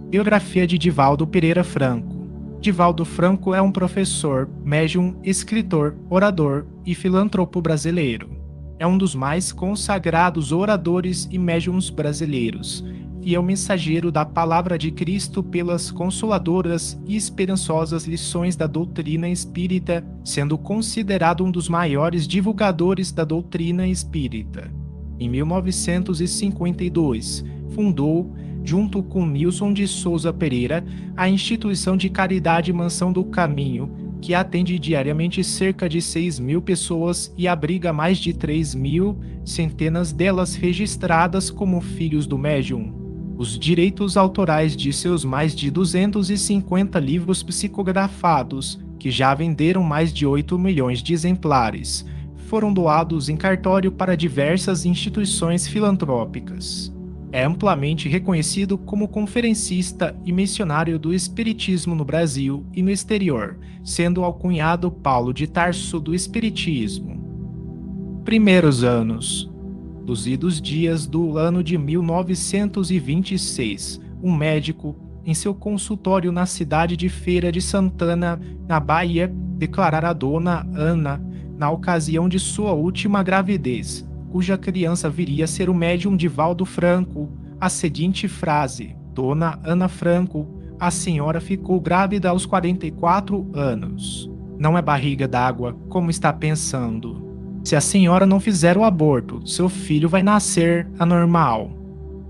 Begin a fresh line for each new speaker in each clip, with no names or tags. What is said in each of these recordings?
Biografia de Divaldo Pereira Franco. Divaldo Franco é um professor, médium, escritor, orador e filantropo brasileiro. É um dos mais consagrados oradores e médiums brasileiros, fiel mensageiro da palavra de Cristo pelas consoladoras e esperançosas lições da doutrina espírita, sendo considerado um dos maiores divulgadores da doutrina espírita. Em 1952, fundou, junto com Nilson de Souza Pereira, a instituição de caridade Mansão do Caminho, que atende diariamente cerca de 6.000 pessoas e abriga mais de 3.000, centenas delas registradas como filhos do médium. Os direitos autorais de seus mais de 250 livros psicografados, que já venderam mais de 8 milhões de exemplares, foram doados em cartório para diversas instituições filantrópicas. É amplamente reconhecido como conferencista e missionário do espiritismo no Brasil e no exterior, sendo alcunhado Paulo de Tarso do Espiritismo. Primeiros anos. Dos idos dias do ano de 1926, um médico, em seu consultório na cidade de Feira de Santana, na Bahia, declarara a dona Ana, na ocasião de sua última gravidez, cuja criança viria a ser o médium Divaldo Franco, a seguinte frase: Dona Ana Franco, a senhora ficou grávida aos 44 anos. Não é barriga d'água, como está pensando. Se a senhora não fizer o aborto, seu filho vai nascer anormal.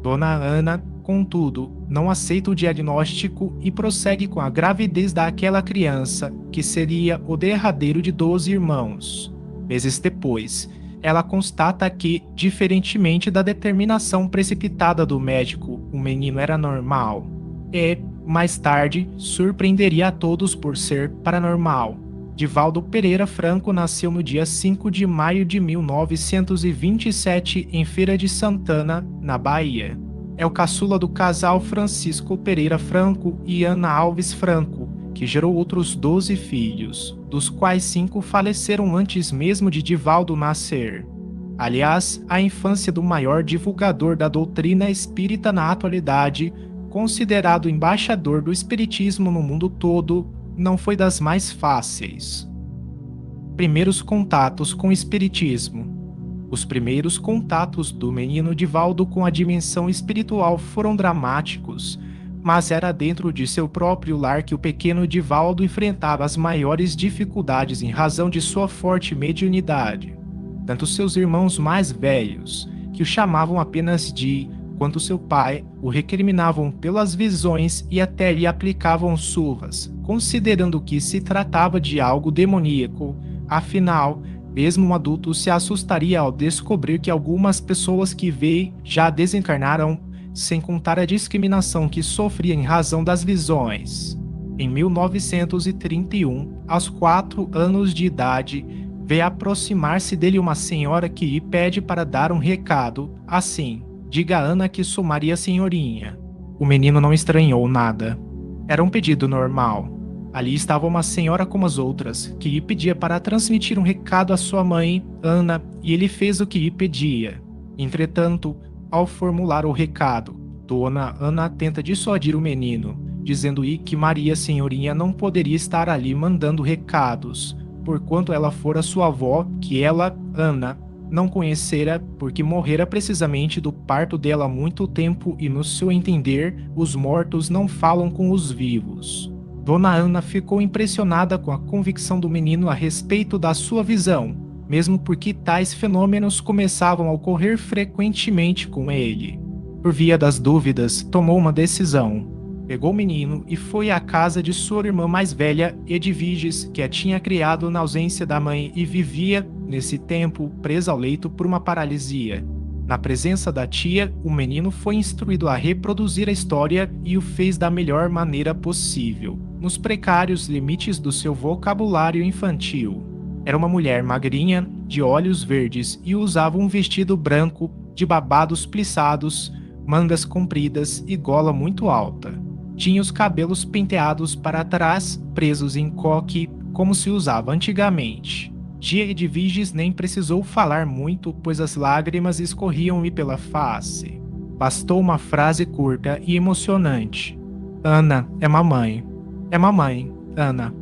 Dona Ana, contudo, não aceita o diagnóstico e prossegue com a gravidez daquela criança, que seria o derradeiro de 12 irmãos. Meses depois, ela constata que, diferentemente da determinação precipitada do médico, o menino era normal. E, mais tarde, surpreenderia a todos por ser paranormal. Divaldo Pereira Franco nasceu no dia 5 de maio de 1927 em Feira de Santana, na Bahia. É o caçula do casal Francisco Pereira Franco e Ana Alves Franco, que gerou outros 12 filhos, dos quais 5 faleceram antes mesmo de Divaldo nascer. Aliás, a infância do maior divulgador da doutrina espírita na atualidade, considerado embaixador do espiritismo no mundo todo, não foi das mais fáceis. Primeiros contatos com o espiritismo. Os primeiros contatos do menino Divaldo com a dimensão espiritual foram dramáticos, mas era dentro de seu próprio lar que o pequeno Divaldo enfrentava as maiores dificuldades em razão de sua forte mediunidade. Tanto seus irmãos mais velhos, que o chamavam apenas de, quanto seu pai, o recriminavam pelas visões e até lhe aplicavam surras, considerando que se tratava de algo demoníaco. Afinal, mesmo um adulto se assustaria ao descobrir que algumas pessoas que vê já desencarnaram, sem contar a discriminação que sofria em razão das visões. Em 1931, aos 4 anos de idade, vê aproximar-se dele uma senhora que lhe pede para dar um recado, assim: diga a Ana que sou Maria Senhorinha. O menino não estranhou nada. Era um pedido normal. Ali estava uma senhora como as outras, que lhe pedia para transmitir um recado à sua mãe, Ana, e ele fez o que lhe pedia. Entretanto, ao formular o recado, Dona Ana tenta dissuadir o menino, dizendo-lhe que Maria Senhorinha não poderia estar ali mandando recados, porquanto ela fora sua avó, que ela, Ana, não conhecera porque morrera precisamente do parto dela há muito tempo e, no seu entender, os mortos não falam com os vivos. Dona Ana ficou impressionada com a convicção do menino a respeito da sua visão, mesmo porque tais fenômenos começavam a ocorrer frequentemente com ele. Por via das dúvidas, tomou uma decisão. Pegou o menino e foi à casa de sua irmã mais velha, Edviges, que a tinha criado na ausência da mãe e vivia, nesse tempo, presa ao leito por uma paralisia. Na presença da tia, o menino foi instruído a reproduzir a história e o fez da melhor maneira possível, nos precários limites do seu vocabulário infantil. Era uma mulher magrinha, de olhos verdes e usava um vestido branco, de babados plissados, mangas compridas e gola muito alta. Tinha os cabelos penteados para trás, presos em coque, como se usava antigamente. Tia Edviges nem precisou falar muito, pois as lágrimas escorriam-lhe pela face. Bastou uma frase curta e emocionante. Ana, é mamãe. É mamãe, Ana.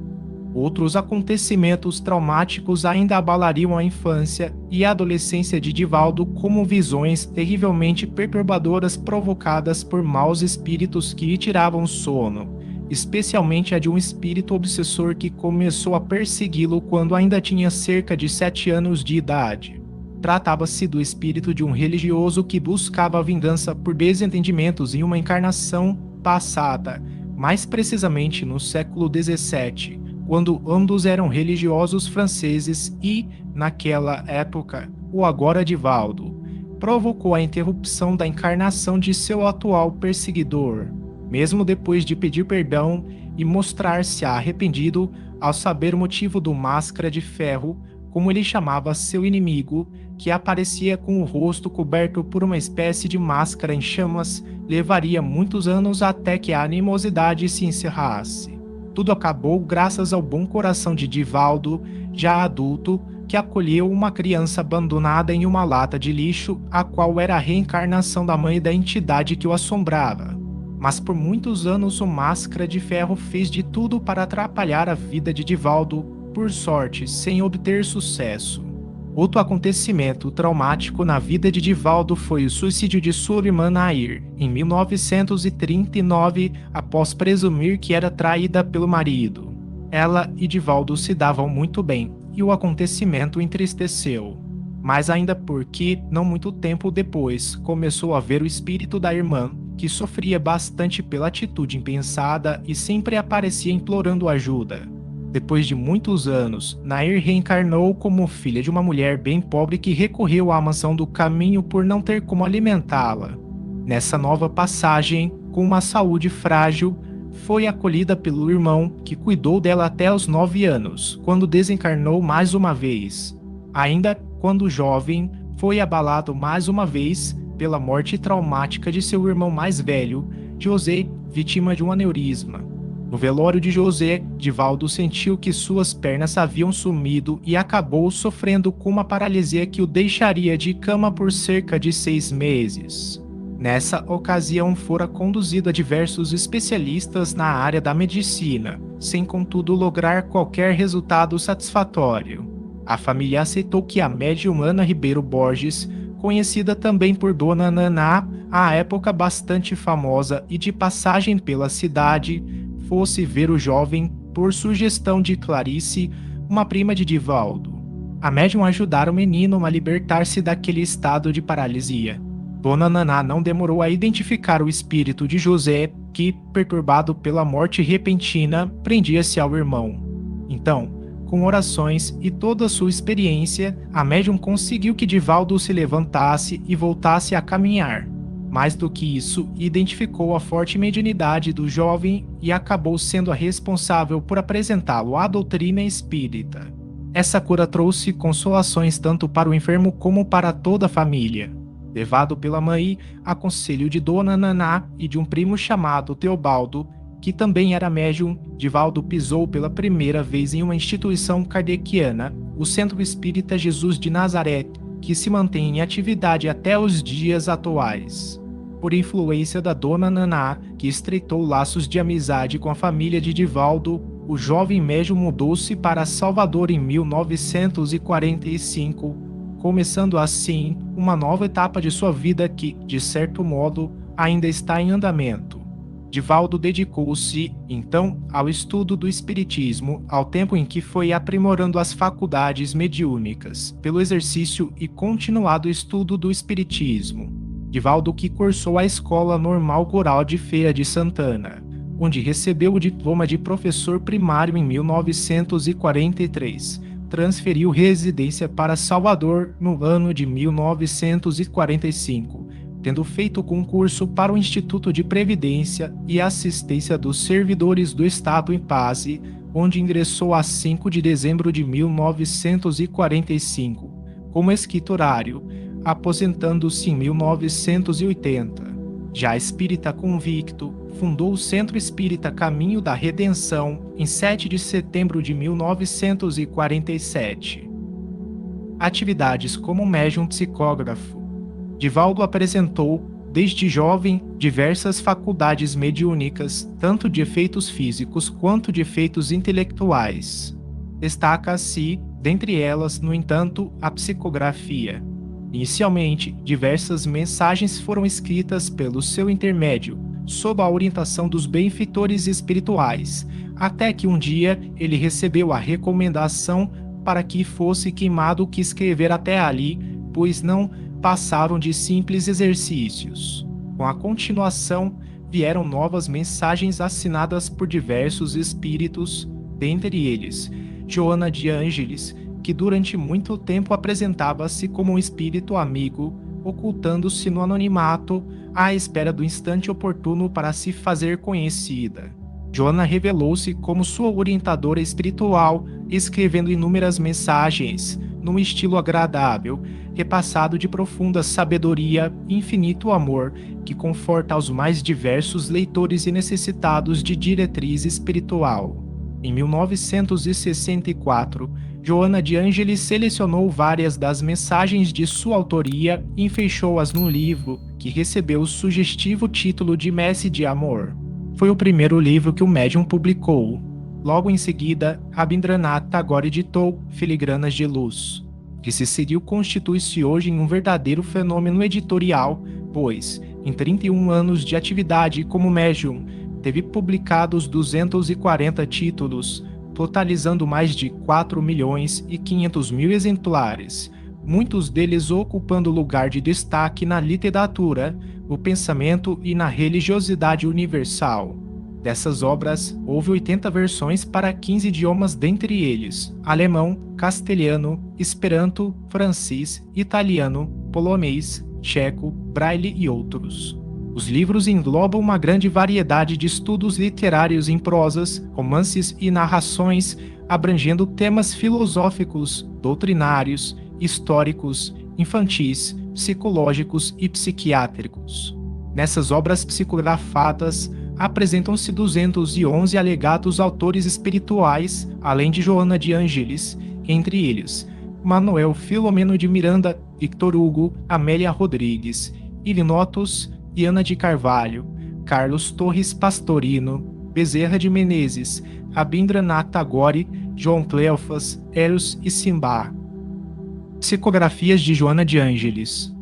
Outros acontecimentos traumáticos ainda abalariam a infância e a adolescência de Divaldo, como visões terrivelmente perturbadoras provocadas por maus espíritos que lhe tiravam o sono, especialmente a de um espírito obsessor que começou a persegui-lo quando ainda tinha cerca de 7 anos de idade. Tratava-se do espírito de um religioso que buscava a vingança por desentendimentos em uma encarnação passada, mais precisamente no século XVII, quando ambos eram religiosos franceses e, naquela época, o agora Divaldo provocou a interrupção da encarnação de seu atual perseguidor, mesmo depois de pedir perdão e mostrar-se arrependido ao saber o motivo do Máscara de Ferro, como ele chamava seu inimigo, que aparecia com o rosto coberto por uma espécie de máscara em chamas. Levaria muitos anos até que a animosidade se encerrasse. Tudo acabou graças ao bom coração de Divaldo, já adulto, que acolheu uma criança abandonada em uma lata de lixo, a qual era a reencarnação da mãe da entidade que o assombrava. Mas por muitos anos o Máscara de Ferro fez de tudo para atrapalhar a vida de Divaldo, por sorte, sem obter sucesso. Outro acontecimento traumático na vida de Divaldo foi o suicídio de sua irmã Nair, em 1939, após presumir que era traída pelo marido. Ela e Divaldo se davam muito bem, e o acontecimento entristeceu. Mas ainda porque, não muito tempo depois, começou a ver o espírito da irmã, que sofria bastante pela atitude impensada e sempre aparecia implorando ajuda. Depois de muitos anos, Nair reencarnou como filha de uma mulher bem pobre que recorreu à mansão do caminho por não ter como alimentá-la. Nessa nova passagem, com uma saúde frágil, foi acolhida pelo irmão, que cuidou dela até os 9 anos, quando desencarnou mais uma vez. Ainda quando jovem, foi abalado mais uma vez pela morte traumática de seu irmão mais velho, José, vítima de um aneurisma. No velório de José, Divaldo sentiu que suas pernas haviam sumido e acabou sofrendo com uma paralisia que o deixaria de cama por cerca de 6 meses. Nessa ocasião, fora conduzido a diversos especialistas na área da medicina, sem contudo lograr qualquer resultado satisfatório. A família aceitou que a médium Ana Ribeiro Borges, conhecida também por Dona Naná, à época bastante famosa e de passagem pela cidade, fosse ver o jovem por sugestão de Clarice, uma prima de Divaldo. A médium ajudara o menino a libertar-se daquele estado de paralisia. Dona Naná não demorou a identificar o espírito de José, que, perturbado pela morte repentina, prendia-se ao irmão. Então, com orações e toda a sua experiência, a médium conseguiu que Divaldo se levantasse e voltasse a caminhar. Mais do que isso, identificou a forte mediunidade do jovem e acabou sendo a responsável por apresentá-lo à doutrina espírita. Essa cura trouxe consolações tanto para o enfermo como para toda a família. Levado pela mãe, a conselho de Dona Naná e de um primo chamado Teobaldo, que também era médium, Divaldo pisou pela primeira vez em uma instituição kardeciana, o Centro Espírita Jesus de Nazaré, que se mantém em atividade até os dias atuais. Por influência da Dona Naná, que estreitou laços de amizade com a família de Divaldo, o jovem médium mudou-se para Salvador em 1945, começando assim uma nova etapa de sua vida que, de certo modo, ainda está em andamento. Divaldo dedicou-se, então, ao estudo do espiritismo, ao tempo em que foi aprimorando as faculdades mediúnicas, pelo exercício e continuado estudo do espiritismo. Divaldo que cursou a Escola Normal Rural de Feira de Santana, onde recebeu o diploma de professor primário em 1943. Transferiu residência para Salvador no ano de 1945, tendo feito concurso para o Instituto de Previdência e Assistência dos Servidores do Estado em Paz, onde ingressou a 5 de dezembro de 1945, como escriturário, aposentando-se em 1980. Já espírita convicto, fundou o Centro Espírita Caminho da Redenção em 7 de setembro de 1947. Atividades como médium psicógrafo. Divaldo apresentou desde jovem, diversas faculdades mediúnicas, tanto de efeitos físicos quanto de efeitos intelectuais. Destaca-se, dentre elas, no entanto, a psicografia. Inicialmente, diversas mensagens foram escritas pelo seu intermédio, sob a orientação dos benfeitores espirituais, até que um dia ele recebeu a recomendação para que fosse queimado o que escrever até ali, pois não passaram de simples exercícios. Com a continuação, vieram novas mensagens assinadas por diversos espíritos, dentre eles Joana de Ângeles, que durante muito tempo apresentava-se como um espírito amigo, ocultando-se no anonimato à espera do instante oportuno para se fazer conhecida. Joana revelou-se como sua orientadora espiritual, escrevendo inúmeras mensagens, num estilo agradável, repassado de profunda sabedoria e infinito amor, que conforta aos mais diversos leitores e necessitados de diretriz espiritual. Em 1964, Joana de Ângeles selecionou várias das mensagens de sua autoria e enfeixou-as num livro que recebeu o sugestivo título de Messe de Amor. Foi o primeiro livro que o médium publicou. Logo em seguida, Rabindranath Tagore editou Filigranas de Luz, que se seguiu constitui-se hoje em um verdadeiro fenômeno editorial, pois, em 31 anos de atividade como médium, teve publicados 240 títulos, totalizando mais de 4.500.000 exemplares, muitos deles ocupando lugar de destaque na literatura, no pensamento e na religiosidade universal. Dessas obras, houve 80 versões para 15 idiomas, dentre eles alemão, castelhano, esperanto, francês, italiano, polonês, tcheco, braille e outros. Os livros englobam uma grande variedade de estudos literários em prosas, romances e narrações, abrangendo temas filosóficos, doutrinários, históricos, infantis, psicológicos e psiquiátricos. Nessas obras psicografadas, apresentam-se 211 alegados autores espirituais, além de Joana de Ângeles, entre eles Manuel Filomeno de Miranda, Victor Hugo, Amélia Rodrigues, Irinotos, Diana de Carvalho, Carlos Torres Pastorino, Bezerra de Menezes, Rabindranath Tagore, João Cleofas, Eros e Simbá. Psicografias de Joana de Ângeles.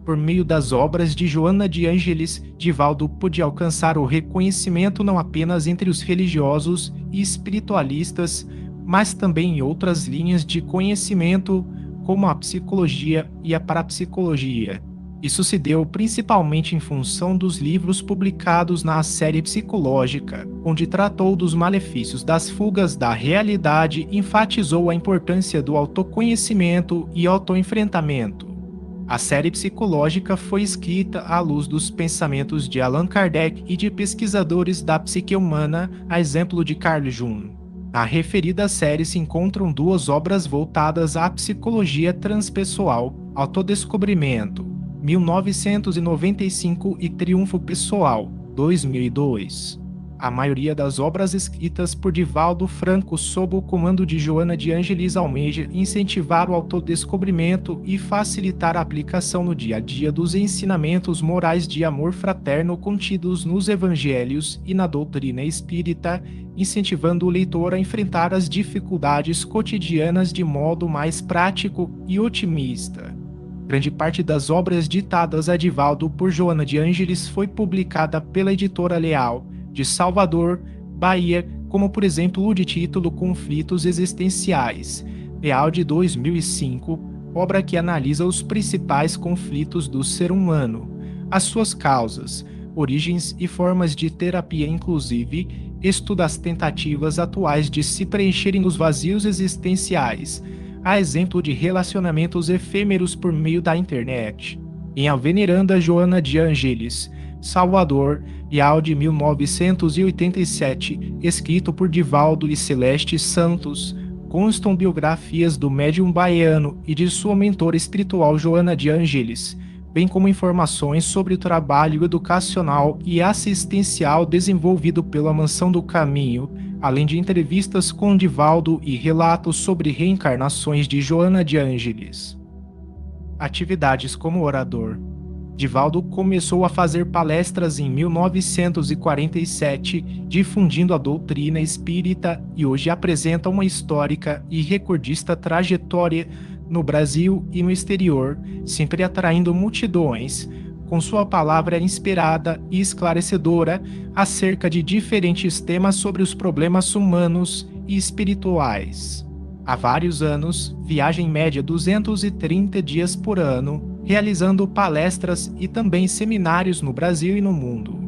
Por meio das obras de Joana de Ângeles, Divaldo pôde alcançar o reconhecimento não apenas entre os religiosos e espiritualistas, mas também em outras linhas de conhecimento, como a psicologia e a parapsicologia. Isso se deu principalmente em função dos livros publicados na série psicológica, onde tratou dos malefícios das fugas da realidade e enfatizou a importância do autoconhecimento e autoenfrentamento. A série psicológica foi escrita à luz dos pensamentos de Allan Kardec e de pesquisadores da psique humana, a exemplo de Carl Jung. Na referida série se encontram duas obras voltadas à psicologia transpessoal, Autodescobrimento, 1995 e Triunfo Pessoal, 2002. A maioria das obras escritas por Divaldo Franco sob o comando de Joana de Ângeles almeja incentivar o autodescobrimento e facilitar a aplicação no dia a dia dos ensinamentos morais de amor fraterno contidos nos evangelhos e na doutrina espírita, incentivando o leitor a enfrentar as dificuldades cotidianas de modo mais prático e otimista. Grande parte das obras ditadas a Divaldo por Joana de Ângeles foi publicada pela editora Leal, de Salvador, Bahia, como por exemplo o de título Conflitos Existenciais, Leal de 2005, obra que analisa os principais conflitos do ser humano, as suas causas, origens e formas de terapia, inclusive estuda as tentativas atuais de se preencherem os vazios existenciais, a exemplo de relacionamentos efêmeros por meio da internet. Em A Veneranda Joana de Ângeles, Salvador, Leal de 1987, escrito por Divaldo e Celeste Santos, constam biografias do médium baiano e de sua mentora espiritual Joana de Ângeles, bem como informações sobre o trabalho educacional e assistencial desenvolvido pela Mansão do Caminho, além de entrevistas com Divaldo e relatos sobre reencarnações de Joana de Ângeles. Atividades como orador. Divaldo começou a fazer palestras em 1947, difundindo a doutrina espírita e hoje apresenta uma histórica e recordista trajetória no Brasil e no exterior, sempre atraindo multidões, com sua palavra inspirada e esclarecedora acerca de diferentes temas sobre os problemas humanos e espirituais. Há vários anos, viaja em média 230 dias por ano, realizando palestras e também seminários no Brasil e no mundo.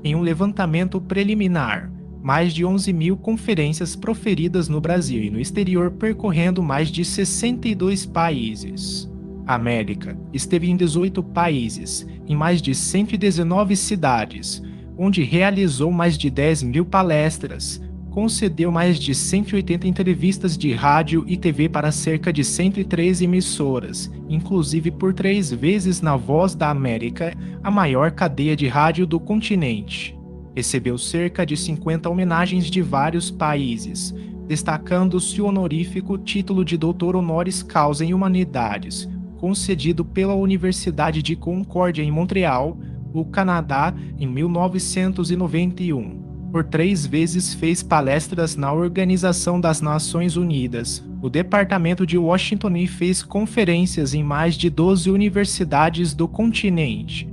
Em um levantamento preliminar, mais de 11 mil conferências proferidas no Brasil e no exterior, percorrendo mais de 62 países. América esteve em 18 países, em mais de 119 cidades, onde realizou mais de 10 mil palestras, concedeu mais de 180 entrevistas de rádio e TV para cerca de 103 emissoras, inclusive por 3 vezes na Voz da América, a maior cadeia de rádio do continente. Recebeu cerca de 50 homenagens de vários países, destacando-se o honorífico título de Doutor Honoris Causa em Humanidades, concedido pela Universidade de Concórdia em Montreal, o Canadá, em 1991. Por 3 vezes fez palestras na Organização das Nações Unidas, o Departamento de Washington, e fez conferências em mais de 12 universidades do continente.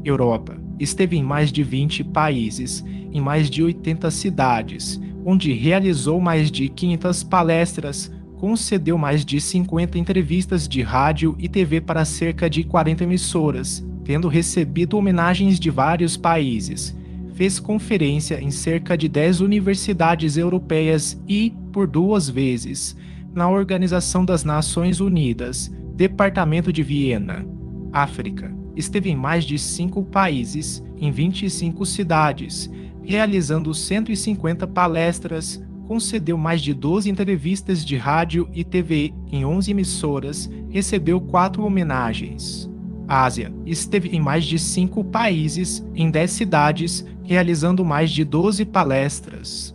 Europa. Esteve em mais de 20 países, em mais de 80 cidades, onde realizou mais de 500 palestras, concedeu mais de 50 entrevistas de rádio e TV para cerca de 40 emissoras, tendo recebido homenagens de vários países. Fez conferência em cerca de 10 universidades europeias e, por 2 vezes, na Organização das Nações Unidas, Departamento de Viena. África. Esteve em mais de 5 países, em 25 cidades, realizando 150 palestras, concedeu mais de 12 entrevistas de rádio e TV em 11 emissoras, recebeu 4 homenagens. Ásia. Esteve em mais de 5 países, em 10 cidades, realizando mais de 12 palestras.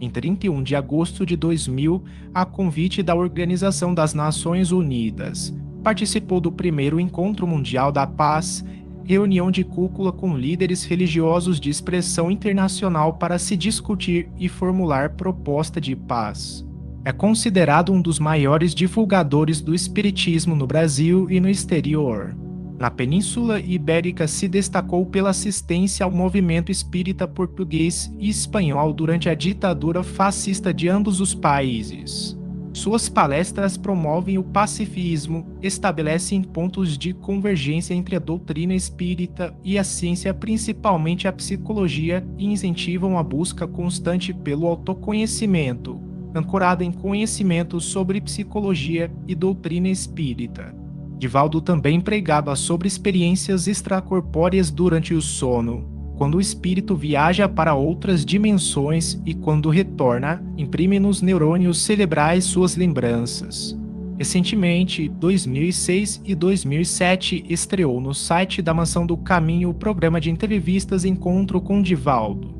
Em 31 de agosto de 2000, a convite da Organização das Nações Unidas, participou do primeiro Encontro Mundial da Paz, reunião de cúpula com líderes religiosos de expressão internacional para se discutir e formular proposta de paz. É considerado um dos maiores divulgadores do espiritismo no Brasil e no exterior. Na Península Ibérica se destacou pela assistência ao movimento espírita português e espanhol durante a ditadura fascista de ambos os países. Suas palestras promovem o pacifismo, estabelecem pontos de convergência entre a doutrina espírita e a ciência, principalmente a psicologia, e incentivam a busca constante pelo autoconhecimento, ancorada em conhecimento sobre psicologia e doutrina espírita. Divaldo também pregava sobre experiências extracorpóreas durante o sono, quando o espírito viaja para outras dimensões e quando retorna, imprime nos neurônios cerebrais suas lembranças. Recentemente, 2006 e 2007, estreou no site da Mansão do Caminho o programa de entrevistas Encontro com Divaldo.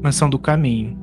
Mansão do Caminho.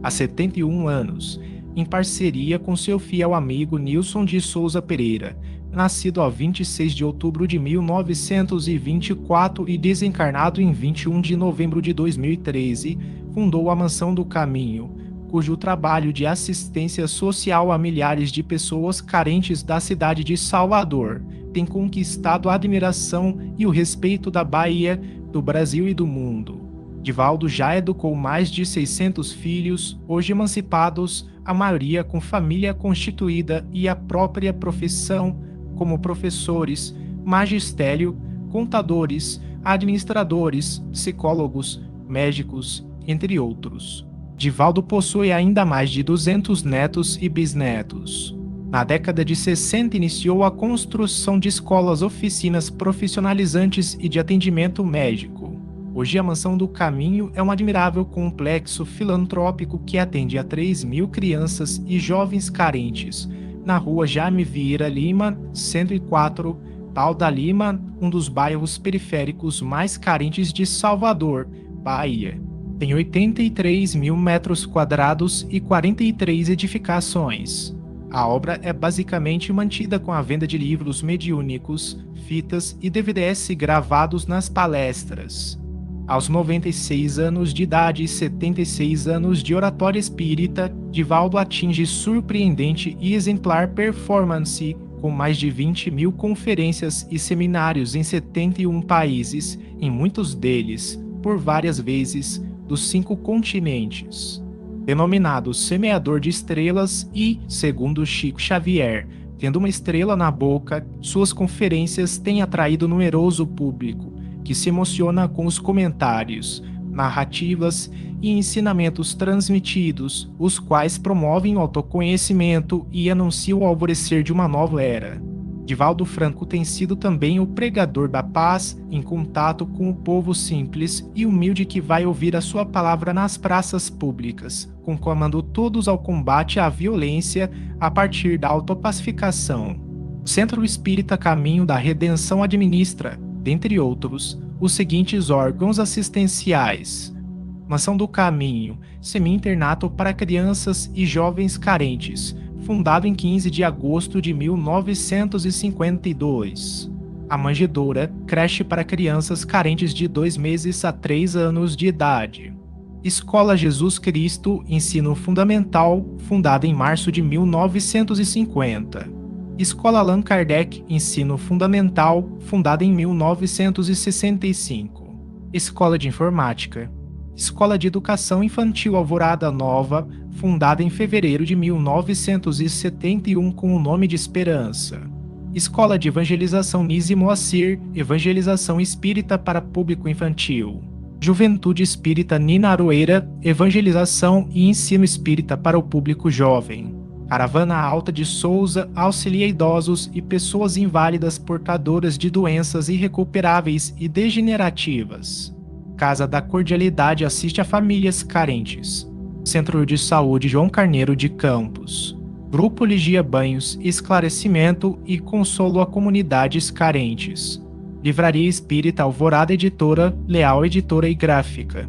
Há 71 anos, em parceria com seu fiel amigo Nilson de Souza Pereira, nascido a 26 de outubro de 1924 e desencarnado em 21 de novembro de 2013, fundou a Mansão do Caminho, cujo trabalho de assistência social a milhares de pessoas carentes da cidade de Salvador tem conquistado a admiração e o respeito da Bahia, do Brasil e do mundo. Divaldo já educou mais de 600 filhos, hoje emancipados, a maioria com família constituída e a própria profissão, como professores, magistério, contadores, administradores, psicólogos, médicos, entre outros. Divaldo possui ainda mais de 200 netos e bisnetos. Na década de 60 iniciou a construção de escolas, oficinas profissionalizantes e de atendimento médico. Hoje a Mansão do Caminho é um admirável complexo filantrópico que atende a 3.000 crianças e jovens carentes, na rua Jaime Vieira Lima, 104, Pau da Lima, um dos bairros periféricos mais carentes de Salvador, Bahia. Tem 83 mil metros quadrados e 43 edificações. A obra é basicamente mantida com a venda de livros mediúnicos, fitas e DVDs gravados nas palestras. Aos 96 anos de idade e 76 anos de oratória espírita, Divaldo atinge surpreendente e exemplar performance com mais de 20 mil conferências e seminários em 71 países, em muitos deles, por várias vezes, dos 5 continentes. Denominado Semeador de Estrelas e, segundo Chico Xavier, tendo uma estrela na boca, suas conferências têm atraído numeroso público, que se emociona com os comentários, narrativas e ensinamentos transmitidos, os quais promovem o autoconhecimento e anunciam o alvorecer de uma nova era. Divaldo Franco tem sido também o pregador da paz em contato com o povo simples e humilde que vai ouvir a sua palavra nas praças públicas, conclamando todos ao combate à violência a partir da autopacificação. O Centro Espírita Caminho da Redenção administra, dentre outros, os seguintes órgãos assistenciais: Mansão do Caminho, semi-internato para crianças e jovens carentes, fundado em 15 de agosto de 1952. A Manjedoura, creche para crianças carentes de 2 meses a 3 anos de idade. Escola Jesus Cristo, ensino fundamental, fundada em março de 1950. Escola Allan Kardec, ensino fundamental, fundada em 1965. Escola de Informática. Escola de Educação Infantil Alvorada Nova, fundada em fevereiro de 1971 com o nome de Esperança. Escola de Evangelização Nise Moacir, Evangelização Espírita para Público Infantil. Juventude Espírita Nina Aroeira, Evangelização e Ensino Espírita para o Público Jovem. Caravana Alta de Souza auxilia idosos e pessoas inválidas portadoras de doenças irrecuperáveis e degenerativas. Casa da Cordialidade assiste a famílias carentes. Centro de Saúde João Carneiro de Campos. Grupo Ligia Banhos, esclarecimento e consolo a comunidades carentes. Livraria Espírita Alvorada Editora, Leal Editora e Gráfica.